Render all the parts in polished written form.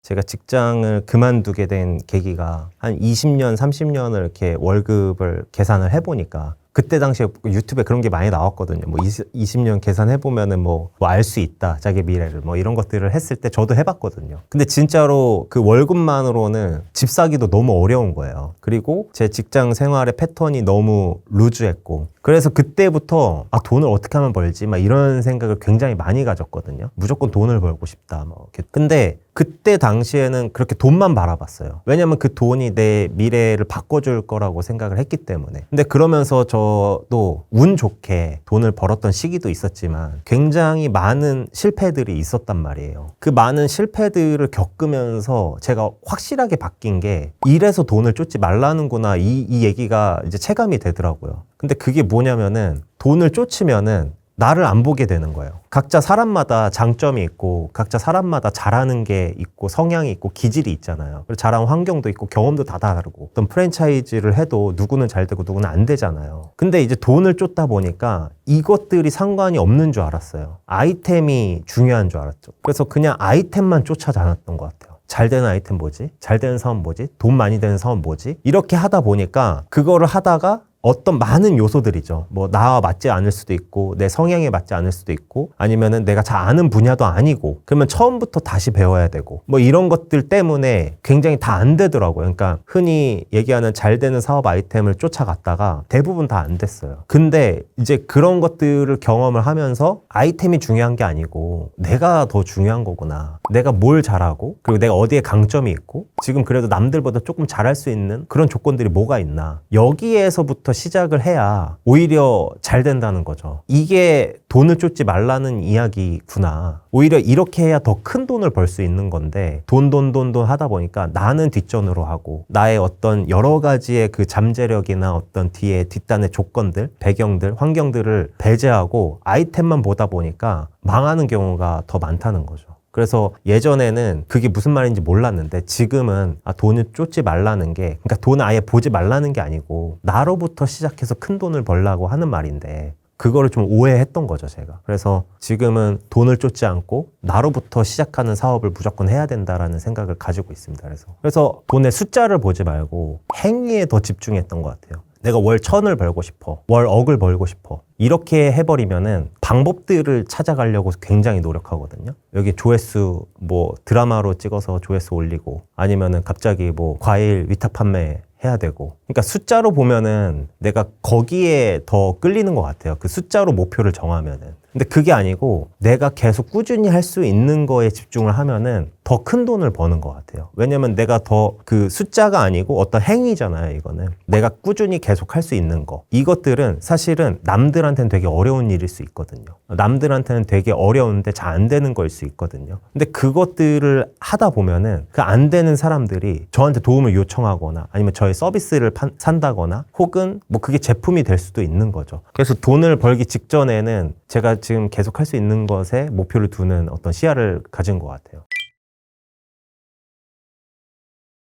제가 직장을 그만두게 된 계기가 한 20년, 30년을 이렇게 월급을 계산을 해보니까 그때 당시에 유튜브에 그런 게 많이 나왔거든요. 뭐 20년 계산해보면은 뭐 알 수 있다. 자기 미래를 뭐 이런 것들을 했을 때 저도 해봤거든요. 근데 진짜로 그 월급만으로는 집 사기도 너무 어려운 거예요. 그리고 제 직장 생활의 패턴이 너무 루즈했고 그래서 그때부터 돈을 어떻게 하면 벌지? 막 이런 생각을 굉장히 많이 가졌거든요. 무조건 돈을 벌고 싶다. 뭐 이렇게. 근데 그때 당시에는 그렇게 돈만 바라봤어요. 왜냐면 그 돈이 내 미래를 바꿔줄 거라고 생각을 했기 때문에. 근데 그러면서 저도 운 좋게 돈을 벌었던 시기도 있었지만 굉장히 많은 실패들이 있었단 말이에요. 그 많은 실패들을 겪으면서 제가 확실하게 바뀐 게 이래서 돈을 쫓지 말라는구나 이 얘기가 이제 체감이 되더라고요. 근데 그게 뭐냐면은 돈을 쫓으면은 나를 안 보게 되는 거예요. 각자 사람마다 장점이 있고 각자 사람마다 잘하는 게 있고 성향이 있고 기질이 있잖아요. 그리고 자란 환경도 있고 경험도 다 다르고 어떤 프랜차이즈를 해도 누구는 잘 되고 누구는 안 되잖아요. 근데 이제 돈을 쫓다 보니까 이것들이 상관이 없는 줄 알았어요. 아이템이 중요한 줄 알았죠. 그래서 그냥 아이템만 쫓아다녔던 것 같아요. 잘 되는 아이템 뭐지? 잘 되는 사업 뭐지? 돈 많이 되는 사업 뭐지? 이렇게 하다 보니까 그거를 하다가 어떤 많은 요소들이죠. 뭐 나와 맞지 않을 수도 있고 내 성향에 맞지 않을 수도 있고 아니면은 내가 잘 아는 분야도 아니고 그러면 처음부터 다시 배워야 되고 뭐 이런 것들 때문에 굉장히 다 안 되더라고요. 그러니까 흔히 얘기하는 잘 되는 사업 아이템을 쫓아갔다가 대부분 다 안 됐어요. 근데 이제 그런 것들을 경험을 하면서 아이템이 중요한 게 아니고 내가 더 중요한 거구나. 내가 뭘 잘하고 그리고 내가 어디에 강점이 있고 지금 그래도 남들보다 조금 잘할 수 있는 그런 조건들이 뭐가 있나. 여기에서부터 시작을 해야 오히려 잘 된다는 거죠. 이게 돈을 쫓지 말라는 이야기구나. 오히려 이렇게 해야 더 큰 돈을 벌 수 있는 건데 돈 하다 보니까 나는 뒷전으로 하고 나의 어떤 여러 가지의 그 잠재력이나 어떤 뒤에 뒷단의 조건들, 배경들, 환경들을 배제하고 아이템만 보다 보니까 망하는 경우가 더 많다는 거죠. 그래서 예전에는 그게 무슨 말인지 몰랐는데 지금은 돈을 쫓지 말라는 게 그러니까 돈을 아예 보지 말라는 게 아니고 나로부터 시작해서 큰 돈을 벌라고 하는 말인데 그거를 좀 오해했던 거죠, 제가. 그래서 지금은 돈을 쫓지 않고 나로부터 시작하는 사업을 무조건 해야 된다라는 생각을 가지고 있습니다. 그래서 돈의 숫자를 보지 말고 행위에 더 집중했던 것 같아요. 내가 월 1,000을 벌고 싶어. 월 억을 벌고 싶어. 이렇게 해버리면은 방법들을 찾아가려고 굉장히 노력하거든요. 여기 조회수 뭐 드라마로 찍어서 조회수 올리고 아니면은 갑자기 뭐 과일 위탁 판매 해야 되고. 그러니까 숫자로 보면은 내가 거기에 더 끌리는 것 같아요. 그 숫자로 목표를 정하면은. 근데 그게 아니고 내가 계속 꾸준히 할 수 있는 거에 집중을 하면은 더 큰 돈을 버는 것 같아요. 왜냐면 내가 더 그 숫자가 아니고 어떤 행위잖아요, 이거는. 내가 꾸준히 계속 할 수 있는 거. 이것들은 사실은 남들한테는 되게 어려운 일일 수 있거든요. 남들한테는 되게 어려운데 잘 안 되는 거일 수 있거든요. 근데 그것들을 하다 보면은 그 안 되는 사람들이 저한테 도움을 요청하거나 아니면 저의 서비스를 산다거나 혹은 뭐 그게 제품이 될 수도 있는 거죠. 그래서 돈을 벌기 직전에는 제가 지금 계속 할 수 있는 것에 목표를 두는 어떤 시야를 가진 것 같아요.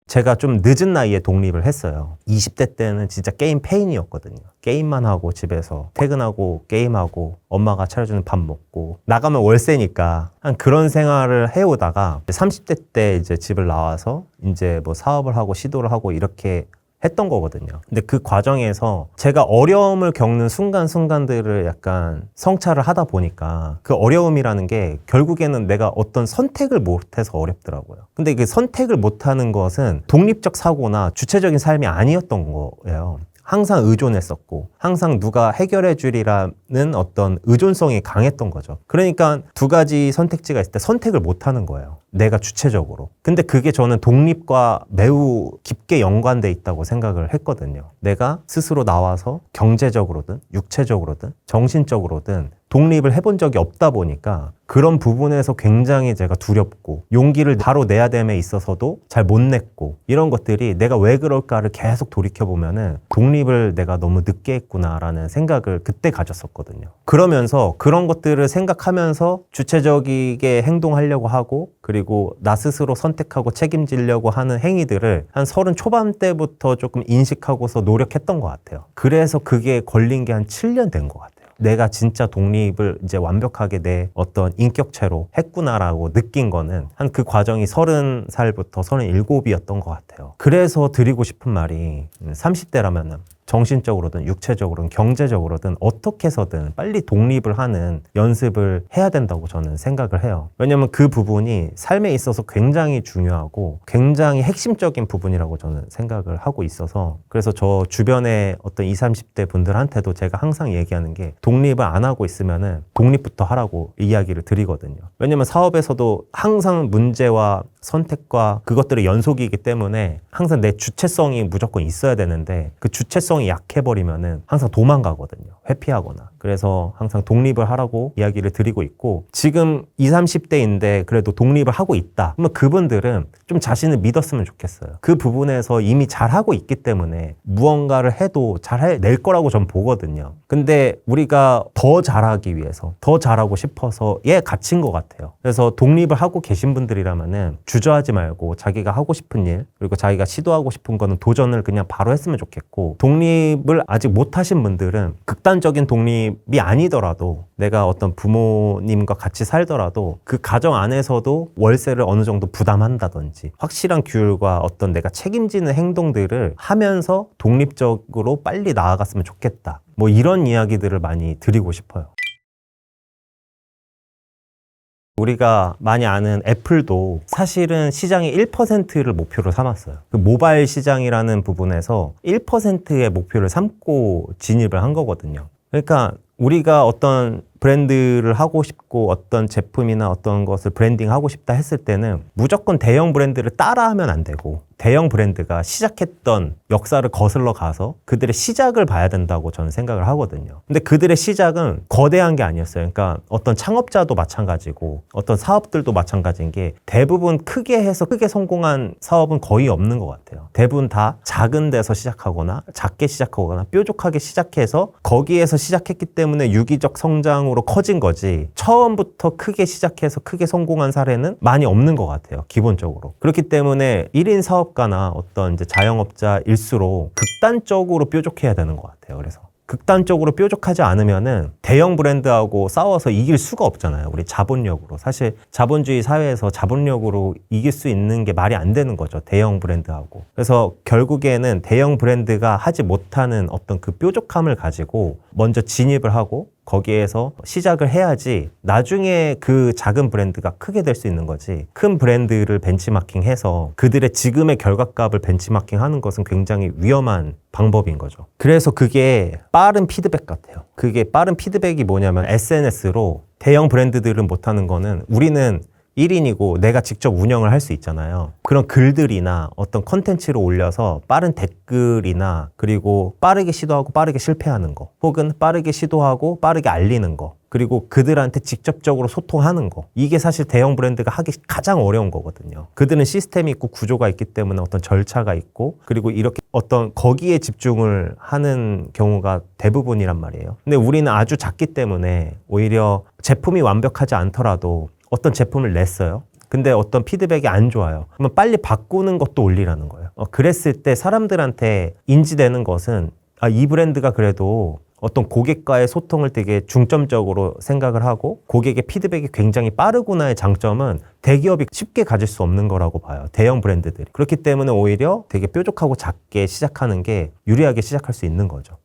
제가 좀 늦은 나이에 독립을 했어요. 20대 때는 진짜 게임 페인이었거든요. 게임만 하고 집에서 퇴근하고 게임하고 엄마가 차려주는 밥 먹고 나가면 월세니까 한 그런 생활을 해오다가 30대 때 이제 집을 나와서 이제 뭐 사업을 하고 시도를 하고 이렇게 했던 거거든요. 근데 그 과정에서 제가 어려움을 겪는 순간순간들을 약간 성찰을 하다 보니까 그 어려움이라는 게 결국에는 내가 어떤 선택을 못해서 어렵더라고요. 근데 그 선택을 못하는 것은 독립적 사고나 주체적인 삶이 아니었던 거예요. 항상 의존했었고 항상 누가 해결해 주리라는 어떤 의존성이 강했던 거죠. 그러니까 두 가지 선택지가 있을 때 선택을 못하는 거예요. 내가 주체적으로. 근데 그게 저는 독립과 매우 깊게 연관돼 있다고 생각을 했거든요. 내가 스스로 나와서 경제적으로든 육체적으로든 정신적으로든 독립을 해본 적이 없다 보니까 그런 부분에서 굉장히 제가 두렵고 용기를 바로 내야 됨에 있어서도 잘 못 냈고 이런 것들이 내가 왜 그럴까를 계속 돌이켜보면은 독립을 내가 너무 늦게 했구나라는 생각을 그때 가졌었거든요. 그러면서 그런 것들을 생각하면서 주체적이게 행동하려고 하고 그리고 나 스스로 선택하고 책임지려고 하는 행위들을 한 30 초반 때부터 조금 인식하고서 노력했던 것 같아요. 그래서 그게 걸린 게 한 7년 된 것 같아요. 내가 진짜 독립을 이제 완벽하게 내 어떤 인격체로 했구나라고 느낀 거는 한 그 과정이 30살부터 37이었던 것 같아요. 그래서 드리고 싶은 말이 30대라면은 정신적으로든 육체적으로든 경제적으로든 어떻게 해서든 빨리 독립을 하는 연습을 해야 된다고 저는 생각을 해요. 왜냐면 그 부분이 삶에 있어서 굉장히 중요하고 굉장히 핵심적인 부분이라고 저는 생각을 하고 있어서, 그래서 저 주변에 어떤 20, 30대 분들한테도 제가 항상 얘기하는 게 독립을 안 하고 있으면은 독립부터 하라고 이야기를 드리거든요. 왜냐면 사업에서도 항상 문제와 선택과 그것들의 연속이기 때문에 항상 내 주체성이 무조건 있어야 되는데 그 주체성이 약해버리면은 항상 도망가거든요. 회피하거나. 그래서 항상 독립을 하라고 이야기를 드리고 있고, 지금 20, 30대인데 그래도 독립을 하고 있다. 그러면 그분들은 좀 자신을 믿었으면 좋겠어요. 그 부분에서 이미 잘하고 있기 때문에 무언가를 해도 잘 해낼 거라고 전 보거든요. 근데 우리가 더 잘하기 위해서, 더 잘하고 싶어서 갇힌 것 같아요. 그래서 독립을 하고 계신 분들이라면은 주저하지 말고 자기가 하고 싶은 일, 그리고 자기가 시도하고 싶은 거는 도전을 그냥 바로 했으면 좋겠고, 독립을 아직 못 하신 분들은 극단적인 독립이 아니더라도 내가 어떤 부모님과 같이 살더라도 그 가정 안에서도 월세를 어느 정도 부담한다든지 확실한 규율과 어떤 내가 책임지는 행동들을 하면서 독립적으로 빨리 나아갔으면 좋겠다. 뭐 이런 이야기들을 많이 드리고 싶어요. 우리가 많이 아는 애플도 사실은 시장의 1%를 목표로 삼았어요. 그 모바일 시장이라는 부분에서 1%의 목표를 삼고 진입을 한 거거든요. 그러니까 우리가 어떤 브랜드를 하고 싶고 어떤 제품이나 어떤 것을 브랜딩하고 싶다 했을 때는 무조건 대형 브랜드를 따라하면 안 되고, 대형 브랜드가 시작했던 역사를 거슬러 가서 그들의 시작을 봐야 된다고 저는 생각을 하거든요. 근데 그들의 시작은 거대한 게 아니었어요. 그러니까 어떤 창업자도 마찬가지고 어떤 사업들도 마찬가지인 게 대부분 크게 해서 크게 성공한 사업은 거의 없는 것 같아요. 대부분 다 작은 데서 시작하거나 작게 시작하거나 뾰족하게 시작해서 거기에서 시작했기 때문에 유기적 성장으로 커진 거지, 처음부터 크게 시작해서 크게 성공한 사례는 많이 없는 것 같아요. 기본적으로. 그렇기 때문에 1인 사업가나 어떤 이제 자영업자일수록 극단적으로 뾰족해야 되는 것 같아요. 그래서 극단적으로 뾰족하지 않으면은 대형 브랜드하고 싸워서 이길 수가 없잖아요. 우리 자본력으로. 사실 자본주의 사회에서 자본력으로 이길 수 있는 게 말이 안 되는 거죠. 대형 브랜드하고. 그래서 결국에는 대형 브랜드가 하지 못하는 어떤 그 뾰족함을 가지고 먼저 진입을 하고 거기에서 시작을 해야지 나중에 그 작은 브랜드가 크게 될 수 있는 거지, 큰 브랜드를 벤치마킹해서 그들의 지금의 결과값을 벤치마킹하는 것은 굉장히 위험한 방법인 거죠. 그래서 그게 빠른 피드백 같아요. 그게 빠른 피드백이 뭐냐면 SNS로 대형 브랜드들은 못하는 거는 우리는 1인이고 내가 직접 운영을 할 수 있잖아요. 그런 글들이나 어떤 컨텐츠를 올려서 빠른 댓글이나 그리고 빠르게 시도하고 빠르게 실패하는 거, 혹은 빠르게 시도하고 빠르게 알리는 거, 그리고 그들한테 직접적으로 소통하는 거, 이게 사실 대형 브랜드가 하기 가장 어려운 거거든요. 그들은 시스템이 있고 구조가 있기 때문에 어떤 절차가 있고, 그리고 이렇게 어떤 거기에 집중을 하는 경우가 대부분이란 말이에요. 근데 우리는 아주 작기 때문에 오히려 제품이 완벽하지 않더라도 어떤 제품을 냈어요. 근데 어떤 피드백이 안 좋아요. 그러면 빨리 바꾸는 것도 올리라는 거예요. 그랬을 때 사람들한테 인지되는 것은 이 브랜드가 그래도 어떤 고객과의 소통을 되게 중점적으로 생각을 하고 고객의 피드백이 굉장히 빠르구나의 장점은 대기업이 쉽게 가질 수 없는 거라고 봐요. 대형 브랜드들이. 그렇기 때문에 오히려 되게 뾰족하고 작게 시작하는 게 유리하게 시작할 수 있는 거죠.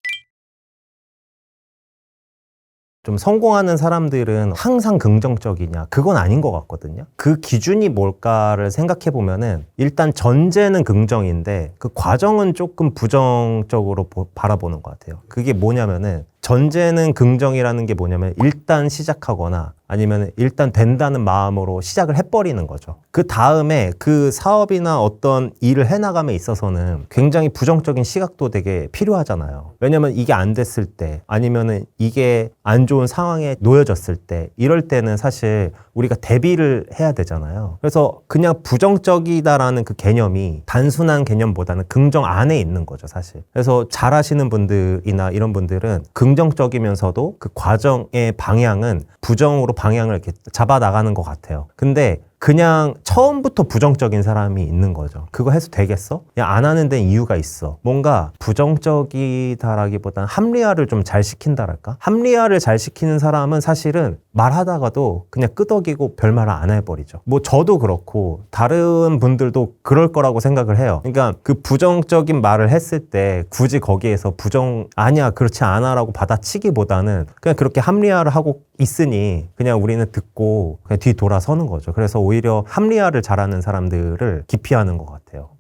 좀 성공하는 사람들은 항상 긍정적이냐? 그건 아닌 것 같거든요. 그 기준이 뭘까를 생각해 보면은 일단 전제는 긍정인데 그 과정은 조금 부정적으로 바라보는 것 같아요. 그게 뭐냐면은 전제는 긍정이라는 게 뭐냐면 일단 시작하거나 아니면 일단 된다는 마음으로 시작을 해버리는 거죠. 그 다음에 그 사업이나 어떤 일을 해나감에 있어서는 굉장히 부정적인 시각도 되게 필요하잖아요. 왜냐면 이게 안 됐을 때 아니면은 이게 안 좋은 상황에 놓여졌을 때, 이럴 때는 사실 우리가 대비를 해야 되잖아요. 그래서 그냥 부정적이다라는 그 개념이 단순한 개념보다는 긍정 안에 있는 거죠, 사실. 그래서 잘하시는 분들이나 이런 분들은 긍정적이면서도 그 과정의 방향은 부정으로 방향을 이렇게 잡아 나가는 것 같아요. 근데 그냥 처음부터 부정적인 사람이 있는 거죠. 그거 해서 되겠어? 그냥 안 하는 데는 이유가 있어. 뭔가 부정적이다라기보다는 합리화를 좀 잘 시킨다랄까? 합리화를 잘 시키는 사람은 사실은 말하다가도 그냥 끄덕이고 별말을 안 해버리죠. 뭐 저도 그렇고 다른 분들도 그럴 거라고 생각을 해요. 그러니까 그 부정적인 말을 했을 때 굳이 거기에서 아니야 그렇지 않아 라고 받아치기보다는 그냥 그렇게 합리화를 하고 있으니 그냥 우리는 듣고 그냥 뒤 돌아서는 거죠. 그래서 오히려 합리화를 잘하는 사람들을 기피하는 것 같아요.